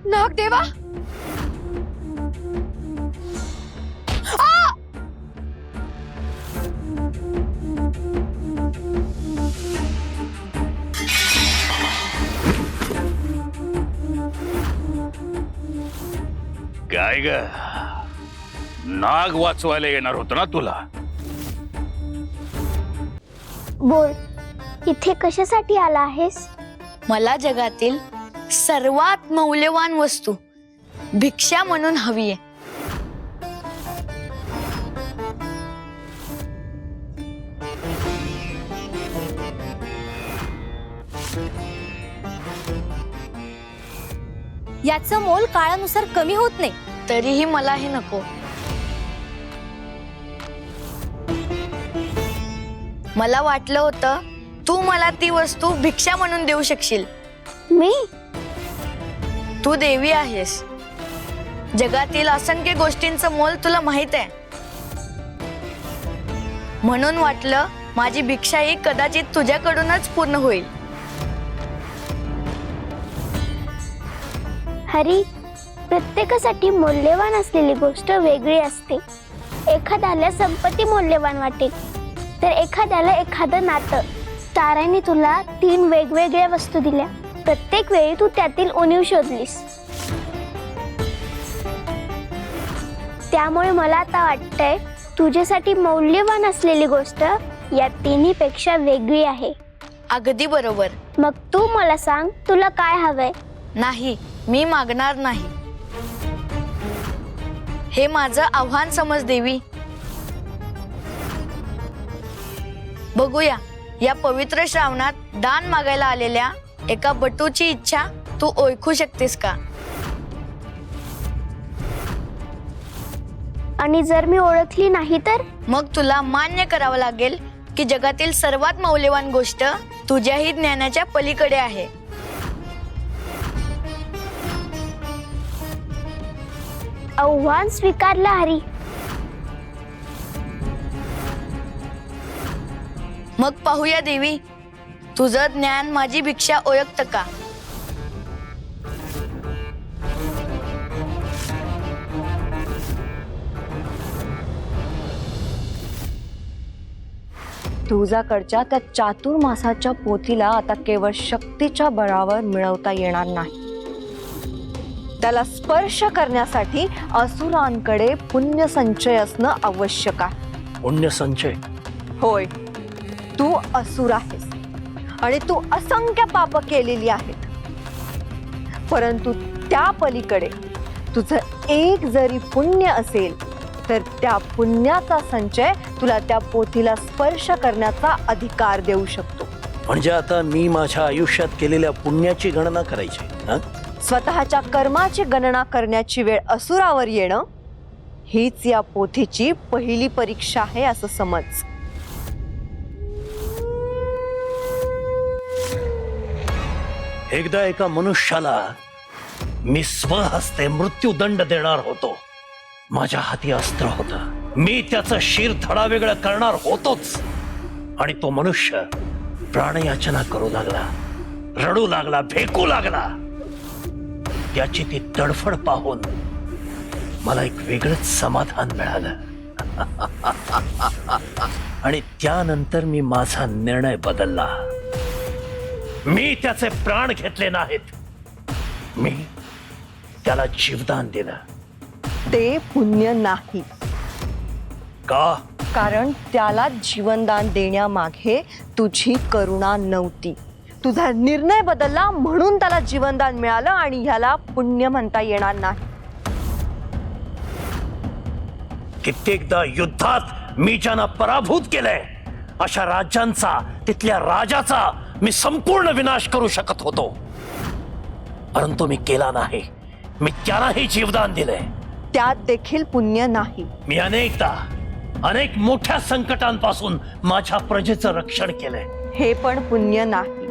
नागदेवा, काय ग, नाग वाचवायला येणार होतं ना तुला? बोल, इथे कशासाठी आला आहेस? मला जगातील सर्वात मौल्यवान वस्तू भिक्षा म्हणून हवी आहे. याचं मोल काळानुसार कमी होत नाही. तरीही मला हे नको. मला वाटलं होतं तू मला ती वस्तू भिक्षा म्हणून देऊ शकशील. मी? तू देवी आहेस. जगातील असंख्य गोष्टींचं मोल तुला माहित आहे. म्हणून वाटलं माझी भिक्षा ही कदाचित तुझ्याकडूनच पूर्ण होईल. हरी, प्रत्येकासाठी मौल्यवान असलेली गोष्ट वेगळी असते. एखाद्याला संपत्ती मौल्यवान वाटेल, तर एखाद्याला एखादं नातं. ताराने तुला 3 वेगवेगळ्या वस्तू दिल्या. प्रत्येक वेळी तू त्यातील उणीव शोधलीस. त्यामुळे मला आता वाटतंय तुझ्यासाठी मौल्यवान असलेली गोष्ट या तिन्हीपेक्षा वेगळी आहे. अगदी बरोबर. मग तू मला सांग, तुला काय हवंय? नाही, मी मागणार नाही. हे माझं आव्हान समज देवी. बघूया, या पवित्र श्रावणात दान मागायला आलेल्या एका बटूची इच्छा तू ओळखू शकतेस का? आणि जर मी ओळखली नाही तर? मग तुला मान्य करावं लागेल की जगातील सर्वात मौल्यवान गोष्ट तुझ्याही ज्ञानाच्या पलीकडे आहे. आव्हान स्वीकारलं हरी. मग पाहूया देवी, तुझं ज्ञान माझी भिक्षा ओळखतं का? तुझ्याकडच्या त्या चातुर्मासाच्या पोथीला आता केवळ शक्तीच्या बळावर मिळवता येणार नाही. त्याला स्पर्श करण्यासाठी असुरांकडे पुण्य संचय असणं आवश्यक आहे. पुण्य संचय? होय, तू असुर आहेस आणि तू असंख्य पाप केलेली आहेत. परंतु त्या पलीकडे तुझं एक जरी पुण्य असेल तर त्या पुण्याचा संचय तुला त्या पोथीला स्पर्श करण्याचा अधिकार देऊ शकतो. म्हणजे आता मी माझ्या आयुष्यात केलेल्या पुण्याची गणना करायची? स्वतःच्या कर्माची गणना करण्याची वेळ असुरावर येणं हीच या पोथीची पहिली परीक्षा आहे असं समज. एकदा एका मनुष्याला मी स्वहस्ते मृत्यूदंड देणार होतो. माझ्या हाती अस्त्र होतं. मी त्याचं शिर थडावेगळं करणार होतोच. आणि तो मनुष्य प्राणयाचना करू लागला, रडू लागला, भेकू लागला. त्याची ती तडफड पाहून मला एक वेगळंच समाधान मिळालं. आणि त्यानंतर मी माझा निर्णय बदलला. मी त्याचे प्राण घेतले नाहीत, मी त्याला जीवदान दिलं. ते पुण्य नाही. का? कारण त्याला जीवनदान देण्यामागे तुझी करुणा नव्हती. तुझा निर्णय बदलला म्हणून त्याला जीवनदान मिळालं आणि ह्याला पुण्य म्हणता येणार नाही. कित्येकदा युद्धात मी ज्यांना पराभूत केलंय अशा राज्यांचा, तिथल्या राजाचा मी संपूर्ण विनाश करू शकत होतो. परंतु मी केला नाही. मी त्यालाही जीवदान दिलंय. त्यात देखील पुण्य नाही. मी अनेक मोठ्या संकटांपासून माझ्या प्रजेचं रक्षण केलंय. हे पण पुण्य नाही.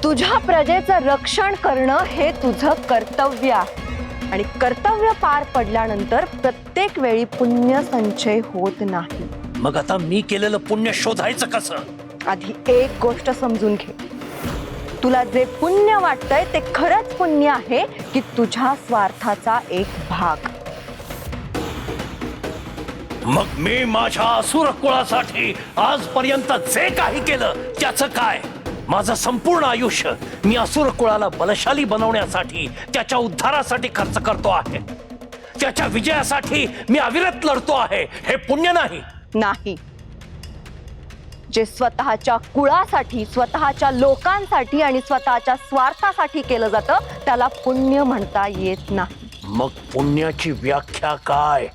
तुझ्या प्रजेचं रक्षण करणं हे तुझं कर्तव्य आहे. आणि कर्तव्य पार पडल्यानंतर प्रत्येक वेळी पुण्य संचय होत नाही. मग आता मी केलेलं पुण्य शोधायचं कसं? आधी एक गोष्ट समजून घे. तुला जे पुण्य वाटतंय ते खरंच पुण्य आहे की तुझ्या स्वार्थाचा एक भाग? मग मी माझ्या असुर कुळासाठी आजपर्यंत जे काही केलं त्याचं काय? माझं संपूर्ण आयुष्य मी असुर कुळाला बलशाली बनवण्यासाठी, त्याच्या उद्धारासाठी खर्च करतो आहे. त्याच्या विजयासाठी मी अविरत लढतो आहे. हे पुण्य नाही. नाही. जे स्वतःच्या कुळासाठी, स्वतःच्या लोकांसाठी आणि स्वतःच्या स्वार्थासाठी केलं जातं त्याला पुण्य म्हणता येत नाही. मग पुण्याची व्याख्या काय?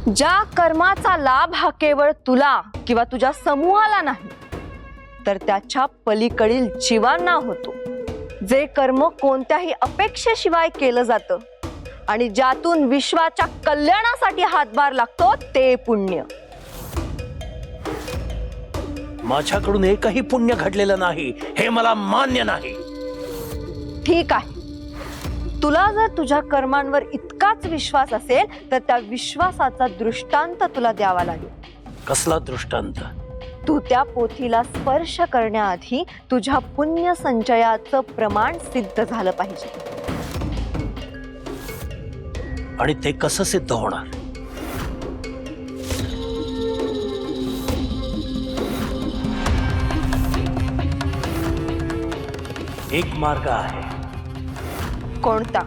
ज्या कर्माचा लाभ हा केवळ तुला किंवा तुझ्या समूहाला नाही तर त्याच्या पलीकडील जीवांना होतो. जे कर्म कोणत्याही अपेक्षेशिवाय केलं जातं आणि ज्यातून विश्वाच्या कल्याणासाठी हातभार लागतो ते पुण्य. माझ्याकडून एकही पुण्य घडलेलं नाही, हे मला मान्य नाही. ठीक आहे. तुला जर तुझ्या कर्मांवर इतकाच विश्वास असेल तर त्या विश्वासाचा दृष्टांत तुला द्यावा लागेल. कसला दृष्टांत? तू त्या पोथीला स्पर्श करण्याआधी तुझ्या पुण्य संचयाचं प्रमाण सिद्ध झालं पाहिजे. आणि ते कसं सिद्ध होणार? एक मार्ग आहे. कोणता?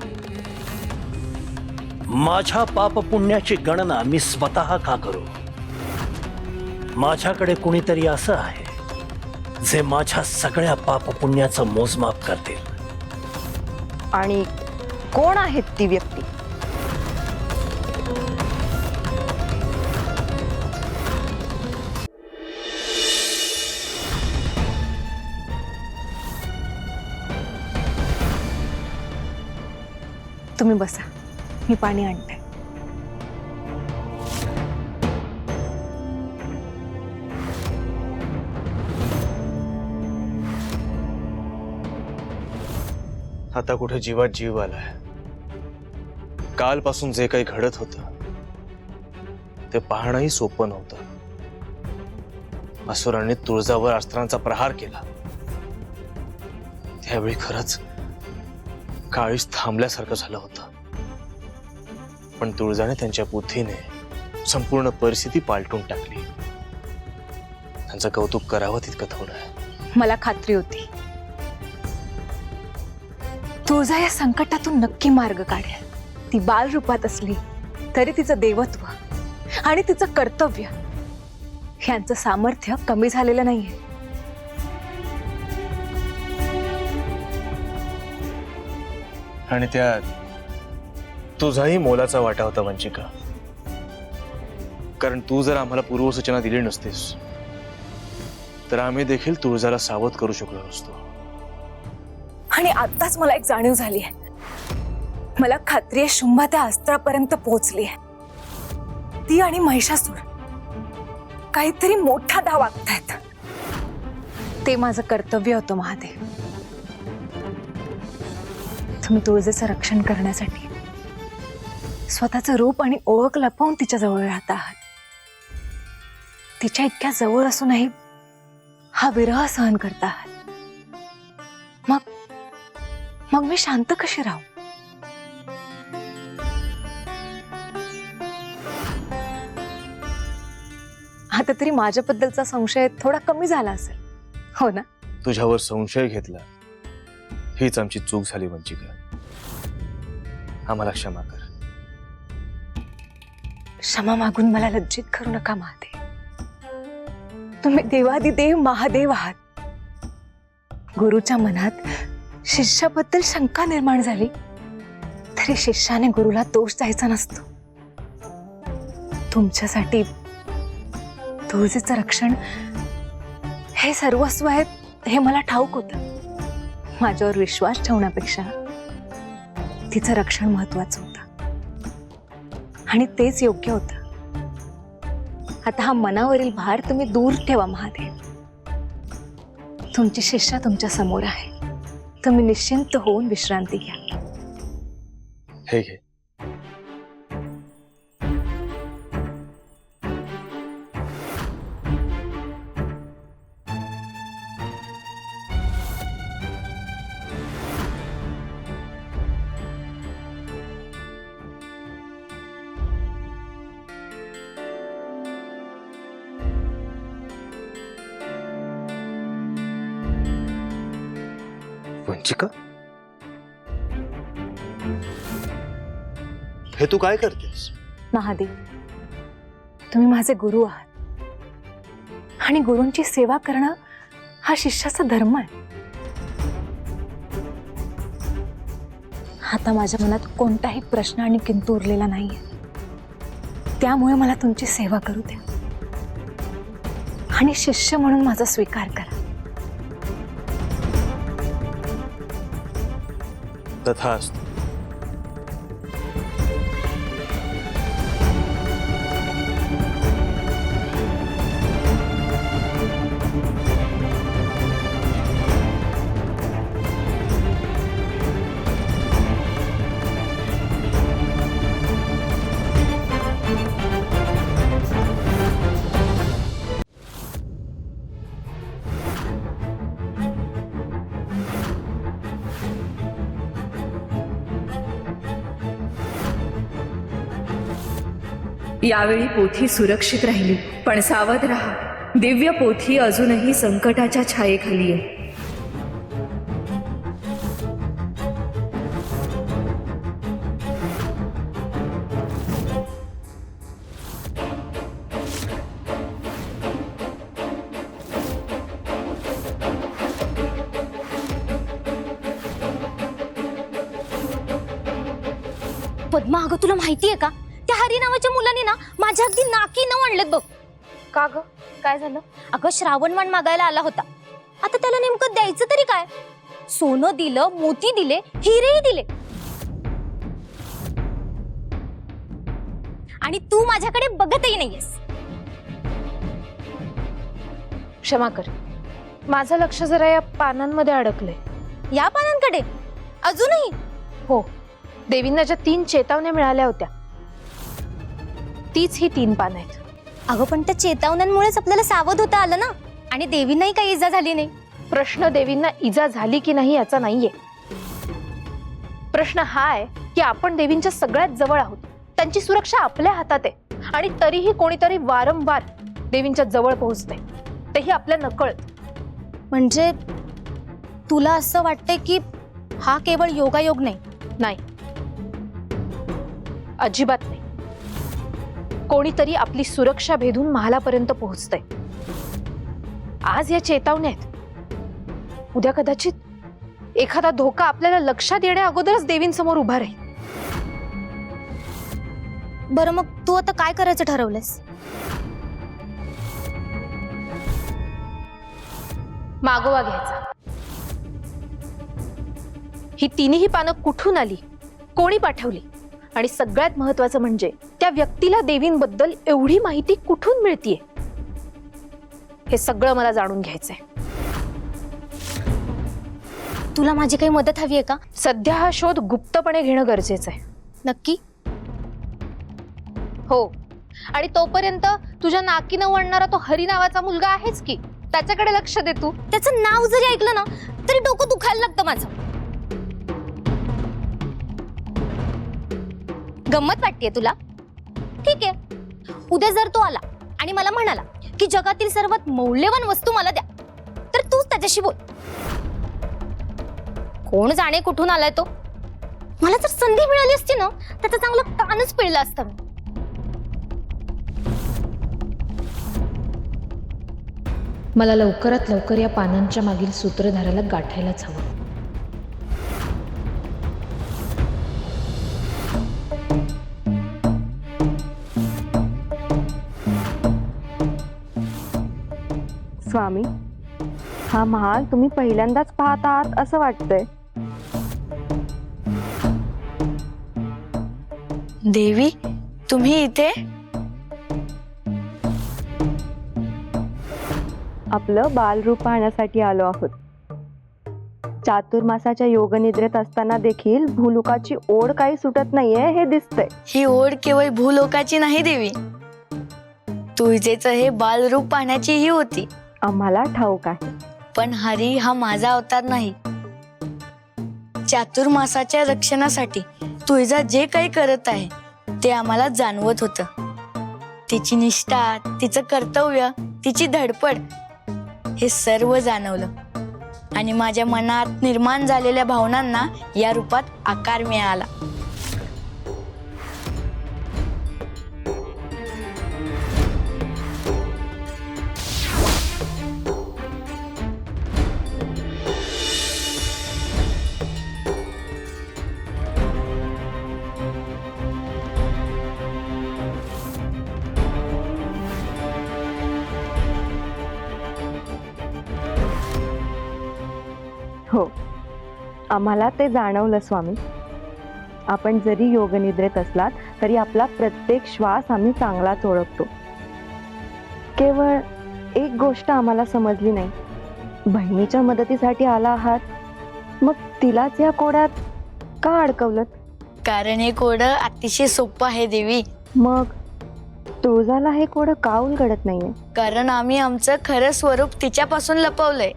माझ्या पाप पुण्याची गणना मी स्वतः का करू? माझ्याकडे कुणीतरी असं आहे जे माझ्या सगळ्या पाप पुण्याचं मोजमाप करतील. आणि कोण आहे ती व्यक्ती? तुम्ही बसा, मी पाणी आणते. आता कुठे जीवात जीव आलाय. कालपासून जे काही घडत होतं ते पाहणंही सोपं नव्हतं. असुरांनी तुळजावर अस्त्रांचा प्रहार केला. त्यावेळी खरंच काळीच थांबल्यासारखं झालं होतं. पण तुळजाने त्यांच्या बुद्धीने संपूर्ण परिस्थिती पालटून टाकली. त्यांचं कौतुक करावं तितकं थोडं आहे. मला खात्री होती तुळजा या संकटातून नक्की मार्ग काढेल. ती बाल रूपात असली तरी तिचं देवत्व आणि तिचं कर्तव्य यांचं सामर्थ्य कमी झालेलं नाहीये. आणि त्यात तुझाही मोलाचा वाटा होता वंचिका. कारण तू जर आम्हाला पूर्वसूचना दिली नसतीस तर आम्ही देखील तुळजाला सावध करू शकलो नसतो. आणि आताच मला एक जाणीव झाली आहे. मला खात्री आहे शुंभा त्या अस्त्रापर्यंत पोहोचली आहे. ती आणि महिषासूर काहीतरी मोठा डाव आखतायत. ते माझं कर्तव्य होतं महादेव. तुम्ही तुळजेचं रक्षण करण्यासाठी स्वतःचं रूप आणि ओळख लपवून तिच्या जवळ राहत आहात. तिच्या इतक्या जवळ असूनही हा विरह सहन करता आहात. मग मी शांत कशी राहू? आता तरी माझ्याबद्दलचा संशय थोडा कमी झाला असेल, हो ना? तुझ्यावर संशय घेतला हीच आमची चूक झाली वंचिका. आम्हाला क्षमा कर. क्षमा मागून मला लज्जित करू नका महादेव. तुम्ही देवादिदेव महादेव आहात. गुरुच्या मनात शिष्याबद्दल शंका निर्माण झाली तरी शिष्याने गुरुला दोष द्यायचा नसतो. तुमच्यासाठी तुळजेचं रक्षण हे सर्वस्व आहे हे मला ठाऊक होतं. माझ्यावर विश्वास ठेवण्यापेक्षा तिचं रक्षण महत्वाचं होतं आणि तेच योग्य होतं. आता हा मनावरील भार तुम्ही दूर ठेवा महादेव. तुमची शिष्या तुमच्या समोर आहे. तुम्ही निश्चिंत होऊन विश्रांती घ्या. हे घे. चिका, हे तू काय करतेस? महादेव, तुम्ही माझे गुरु आहात आणि गुरूंची सेवा करणं हा शिष्याचा धर्म आहे. आता माझ्या मनात कोणताही प्रश्न आणि किंतु उरलेला नाहीये. त्यामुळे मला तुमची सेवा करू द्या आणि शिष्य म्हणून माझा स्वीकार करा. तथास्तु. यावेळी पोथी सुरक्षित राहिली, पण सावध राहा, दिव्य पोथी अजूनही संकटाच्या छायेखाली आहे. पद्मा, अगं तुला माहितीये का, त्या हरी नावाच्या मुलांनी ना माझ्या अगदी नाकी न आणलेत बघ. का ग, काय झालं? अगं श्रावणवाण मागायला आला होता. आता त्याला नेमकं द्यायचं तरी काय? सोनं दिलं, मोती दिले, हिरेही दिले, आणि तू माझ्याकडे बघतही नाहीयेस. क्षमा कर, माझं लक्ष जरा या पानांमध्ये अडकलंय. या पानांकडे अजूनही? हो, देवींना ज्या 3 चेतावण्या मिळाल्या होत्या तीच ही 3 पानं आहेत. अगं पण त्या चेतावण्यांमुळेच आपल्याला सावध होता आलं ना, आणि देवींनाही काही इजा झाली नाही. प्रश्न देवींना इजा झाली की नाही याचा नाहीये. प्रश्न हा आहे की आपण देवींच्या सगळ्यात जवळ आहोत, त्यांची सुरक्षा आपल्या हातात आहे, आणि तरीही कोणीतरी वारंवार देवींच्या जवळ पोहोचते, तेही आपल्या नकळत. म्हणजे तुला असं वाटतंय की हा केवळ योगायोग नाही? नाही, अजिबात नाही. कोणीतरी आपली सुरक्षा भेदून महालापर्यंत पोहोचतंय. आज या चेतावण्या आहेत, उद्या कदाचित एखादा धोका आपल्याला लक्षात येण्या अगोदरच देवींसमोर उभा राहील. बरं, मग तू आता काय करायचं ठरवलंस? मागोवा घ्यायचा. ही 3ही पानं कुठून आली, कोणी पाठवली, आणि सगळ्यात महत्वाचं म्हणजे त्या व्यक्तीला देवींबद्दल एवढी माहिती कुठून मिळतीये, हे सगळं मला जाणून घ्यायचंय. तुला माझी काही मदत हवी आहे का? सध्या हा शोध गुप्तपणे घेणं गरजेचं आहे. नक्की? हो, आणि तोपर्यंत तुझ्या नाकी न वळणारा तो हरी नावाचा मुलगा आहेच की, त्याच्याकडे लक्ष दे तू. त्याचं नाव जरी ऐकलं ना तरी डोकं दुखायला लागतं माझं. गंमत वाटतेय तुला? ठीक आहे, उद्या जर तो आला आणि मला म्हणाला की जगातील सर्वात मौल्यवान वस्तू मला द्या, तर तूच त्याच्याशी बोल. कोण जाणे कुठून आलाय तो? मला जर संधी मिळाली असती ना, त्याचं चांगलं कानच पिळलं असतं मी. मला लवकरात लवकर या पानांच्या मागील सूत्रधाराला गाठायलाच हवं. स्वामी, हा महाल तुम्ही पहिल्यांदाच पाहत आहात असं वाटतंय. देवी, तुम्ही इथे? आपलं बालरूप पाहण्यासाठी आलो आहोत. चातुर्मासाच्या योगनिद्रेत असताना देखील भूलुकाची ओढ काही सुटत नाहीये हे दिसतंय. ही ओढ केवळ भूलोकाची नाही देवी, तुळजेचं हे बालरूप पाहण्याचीही होती. आम्हाला ठाऊक आहे, पण हरी हा माझा अवतार नाही. चातुर्मासाच्या रक्षणासाठी तुळजा जे काही करत आहे ते आम्हाला जाणवत होतं. तिची निष्ठा, तिचं कर्तव्य, तिची धडपड, हे सर्व जाणवलं. आणि माझ्या मनात निर्माण झालेल्या भावनांना या रूपात आकार मिळाला. हो, आम्हाला ते जाणवलं स्वामी. आपण जरी योगनिद्रेत असलात तरी आपला प्रत्येक श्वास आम्ही चांगलाच ओळखतो. केवळ एक गोष्ट आम्हाला समजली नाही. बहिणीच्या मदतीसाठी आला आहात, मग तिलाच या कोड्यात का अडकवलं? कारण हे कोडं अतिशय सोपं आहे देवी. मग तुळजाला हे कोडं का उलगडत नाहीये? कारण आम्ही आमचं खरं स्वरूप तिच्यापासून लपवलंय.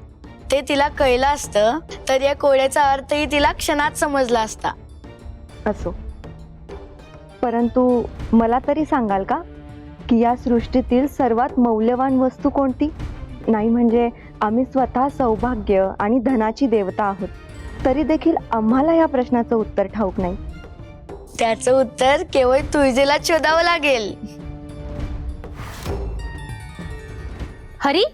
ते तिला कळलं असतं तर या कोड्याचा अर्थही तिला क्षणात समजला असता. असो, परंतु मला तरी सांगाल का की या सृष्टीतील सर्वात मौल्यवान वस्तू कोणती? नाही म्हणजे आम्ही स्वतः सौभाग्य आणि धनाची देवता आहोत, तरी देखील आम्हाला या प्रश्नाचं उत्तर ठाऊक नाही. त्याचं उत्तर केवळ तुळजेला शोधावं लागेल. हरी,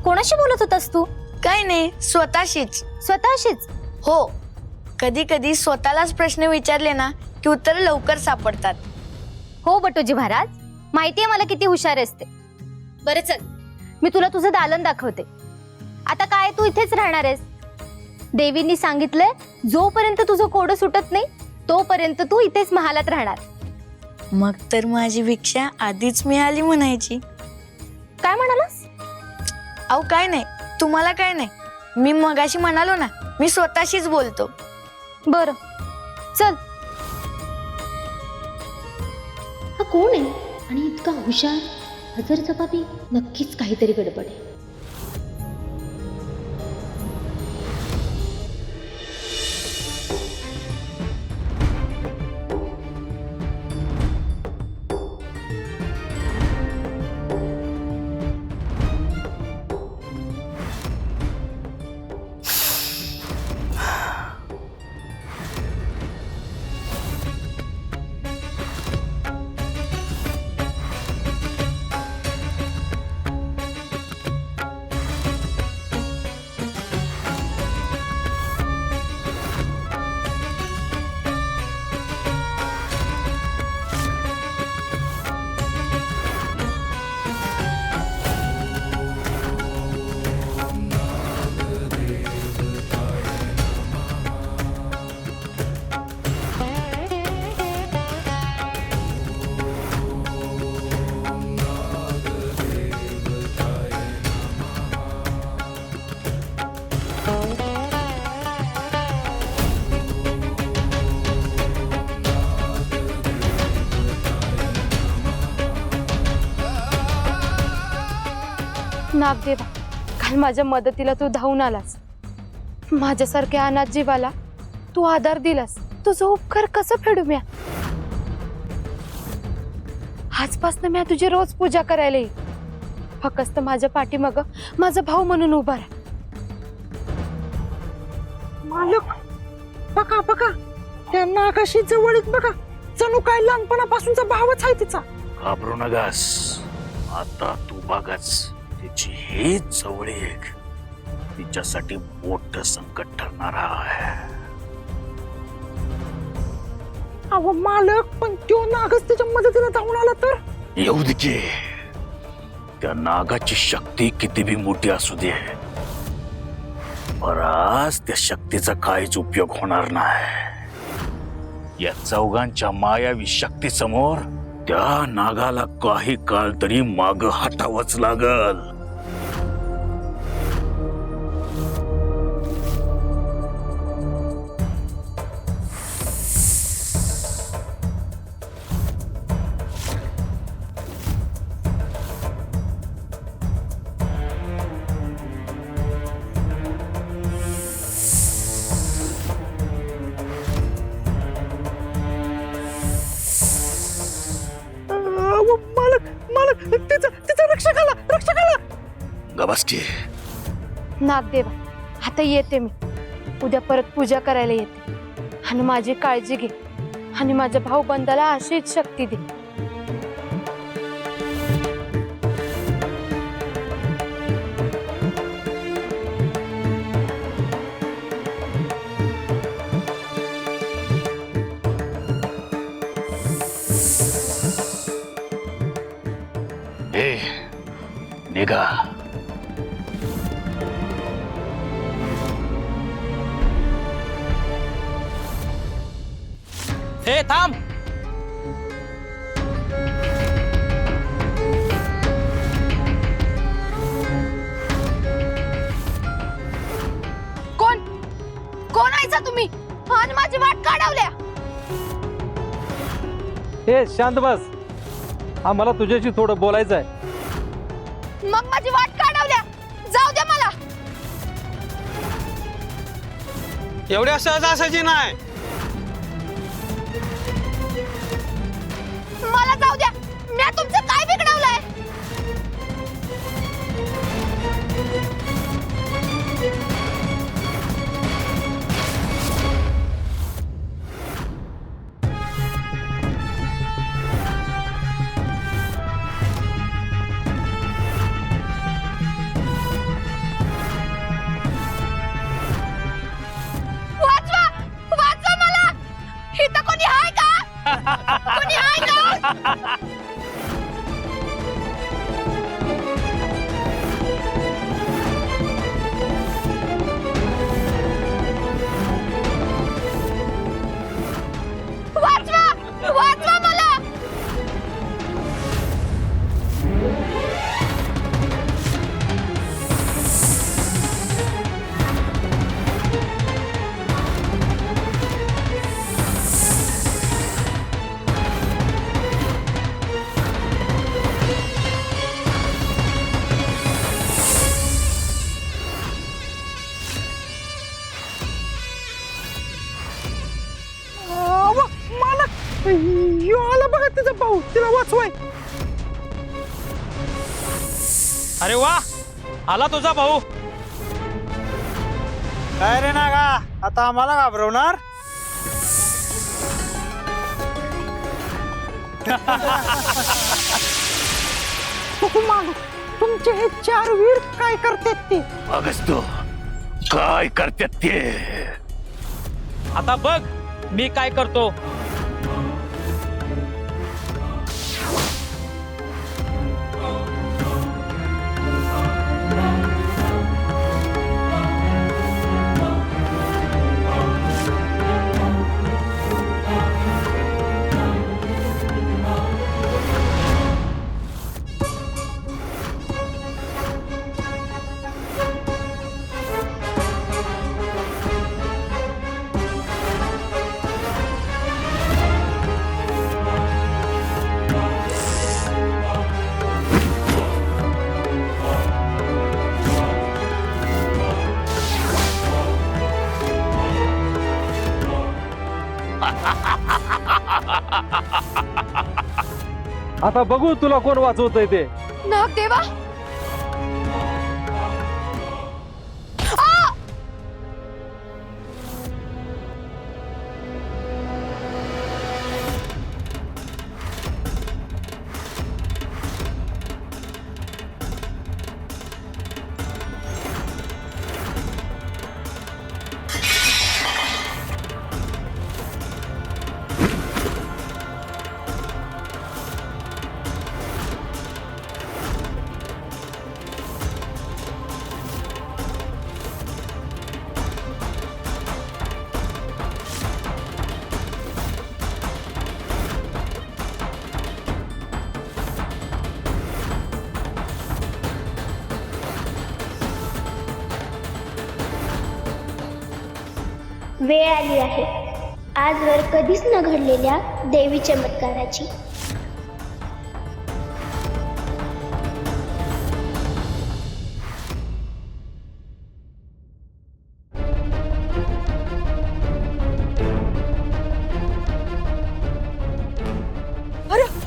कोणाशी बोलत होतास तू? काय नाही, स्वतःशीच. स्वतःशीच? हो, कधी कधी स्वतःलाच प्रश्न विचारले ना की उत्तर लवकर सापडतात. हो बटोजी महाराज, माहितीये मला किती हुशार असते. बरं चल, मी तुला तुझं दालन दाखवते. आता काय तू इथेच राहणार आहेस? देवींनी सांगितलंय जोपर्यंत तुझं कोडं सुटत नाही तोपर्यंत तू इथेच महालात राहणार. मग तर माझी भिक्षा आधीच मिळाली म्हणायची. काय म्हणालास? अहो काय नाही, तुम्हाला काय नाही. मी मगाशी म्हणालो ना, मी स्वतःशीच बोलतो. बरं चल. हा कोण आहे आणि इतका हुशार, हजर जबाबी? नक्कीच काहीतरी गडबड आहे. नागदेवा, काल माझ्या मदतीला तू धावून आलास. माझ्यासारख्या अनाथ जीवाला तू आधार दिलास. तुझं उपकार कसं फेडू म्या? आजपासून म्या तुझी रोज पूजा करायला येईल. फक्त माझ्या पाठीमागं माझा भाऊ म्हणून उभा राहा. मालक, बघा बघा, त्या नागाशी जवळीत बघा. जणू काय लहानपणापासूनचा भावच आहे तिचा. घाबरू नगास, आता तू बघाच. तिची ही जवळ एक तिच्यासाठी मोठं संकट ठरणार आहे. अहो मालक, पण तो नागच त्याच्या मदतीला धावून आला तर? येऊ दे की. त्या नागाची शक्ती किती बी मोठी असू दे, पर आज त्या शक्तीचा काहीच उपयोग होणार नाही. या चौघांच्या मायावी शक्ती समोर त्या नागाला काही काळ तरी माग हटावंच लागल. मालक, मालक, गबसची नागदेवा, आता येते मी. उद्या परत पूजा करायला येते. आणि माझी काळजी घे आणि माझ्या भाऊ बंदाला अशीच शक्ती दे. ए निघा. हे थांब. कोण कोण आयचा तुम्ही आणि माझी वाट काढवल्या? हे शांत बस, आम्हाला तुझ्याशी थोडं बोलायचं आहे. मग माझी वाट काढवल्या, जाऊ द्या मला. एवढ्या सहज असायची नाही. मला जाऊ द्या. मी तुमचं काय बिघडवलंय? वाचवा, वाचवा मला. इथं कोणी आहे का? कोणी आहे का? वाचवा, वाचवा मला. मालक, यो आला बघा तिचा भाऊ, तिला वाचवाय. अरे वा, आला तुझा भाऊ. काय रे नागा, आता आम्हाला घाबरवणार? मालक, तुमचे हे 4 वीर काय करतात ते? बघच तू काय करतात ते. आता बघ मी काय करतो. आता बघू तुला कोण वाचवतंय ते. नागदेवा, वेळ आली आहे आजवर कधीच न घडलेल्या देवी चमत्काराची.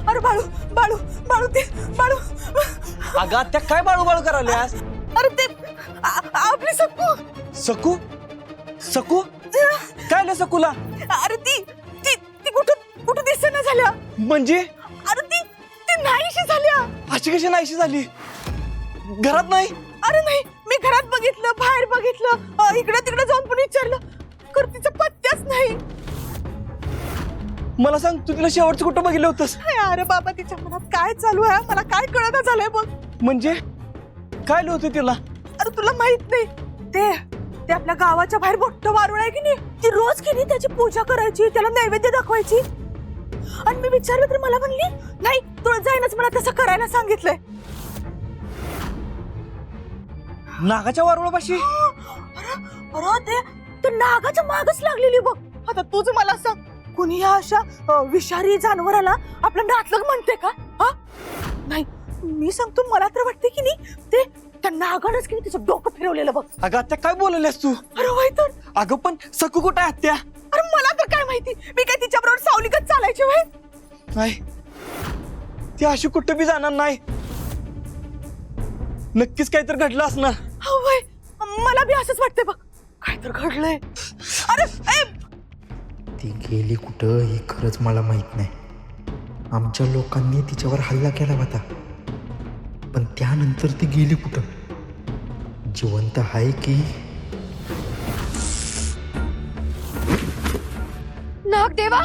अरे बाळू बाळू बाळू ते बाळू. अगं त्या काय बाळू बाळू करायल्यास? अरे ते आपली सकू. सकू सकू काय आलं सकूला? अरे ती ती ती कुठं कुठं दिसेना झाल्या. म्हणजे अरे ती ती नाहीशी झाल्या. अशी कशी नाहीशी झाली? घरात नाही? अरे नाही, मी घरात बघितलं, बाहेर बघितलं, इकडे तिकडे जाऊन पण विचारलं, कर तिचा पत्त्याच नाही. मला सांग, तू तिला शेवटचं कुठं बघितलं होतंस? अरे बाबा, तिच्या मनात काय चालू आहे मला काय कळत झालंय बघ. म्हणजे काय होतं तिला? अरे तुला माहित नाही, ते आपल्या गावाच्या बाहेर मोठं वारुळ आहे की नाही, ती रोज की नाही त्याची पूजा करायची, त्याला नैवेद्य दाखवायची. आणि मी विचारलं तर मला म्हणली नाही, तुळजाईनच मला तसं करायला सांगितलंय. नागाच्या वारुळापाशी? अरे ते नागाच्या मागच लागलेली बघ. आता तूच मला सांग, कुणी या अशा विषारी जनावराला आपलं नातलग म्हणते का? हा नाही, मी सांगतो, मला तर वाटते की नाही ते त्या नागानच की तिचं डोकं फिरवलेलं बघ. अगं आत्या, काय बोललेस तू? अरे होय तर. अगं पण सकू कुठं आहे आत्या? अरे मला तर काय माहिती, मी काय तिच्याबरोबर सावलीकच चालायची होय? नाही, ती अशी कुठं बी जाणार नाही. नक्कीच काहीतरी घडलं असणार. होय, मला बी असंच वाटतंय बघ, काय तर घडलंय. अरे ती गेली कुठं हे खरंच मला माहित नाही. आमच्या लोकांनी तिच्यावर हल्ला केला होता, पण त्यानंतर ती गेली कुठं? जिवंत आहे की? नागदेवा,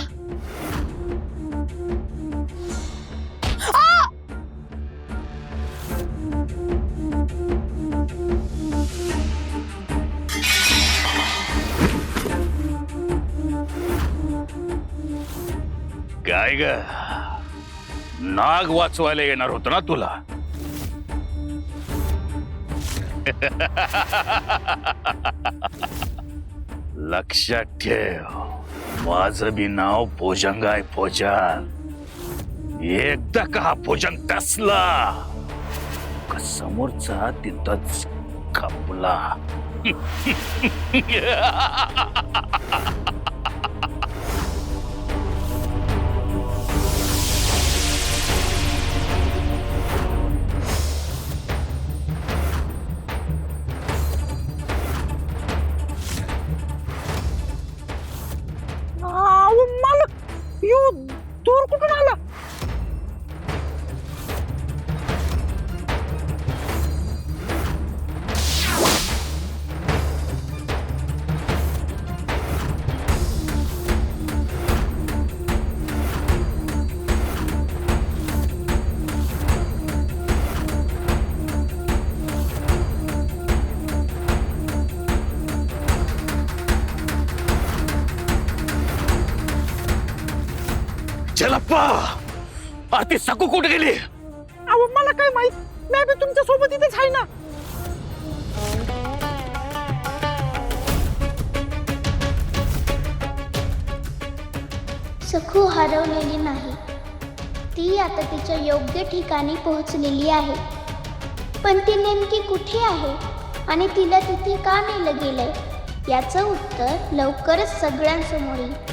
काय ग, नाग वाचवायला येणार होत ना तुला? लक्षात ठेव, माझं बी नाव भोजंग आहे. भोजंग, एकदा का हा भोजंग कसला का समोरचा तिथंच खपला. मालक, यो दूर कुठून आला? चलप्पा, आरती सकू कुठे गेली? अहो मला काय माहित, मी बी तुमच्या सोबत इथेच आहे ना. सखू हरवलेली नाही, ती आता तिच्या योग्य ठिकाणी पोहोचलेली आहे. पण ती नेमकी कुठे आहे आणि तिला तिथे का नेलं गेलंय याचं उत्तर लवकरच सगळ्यांसमोर येईल.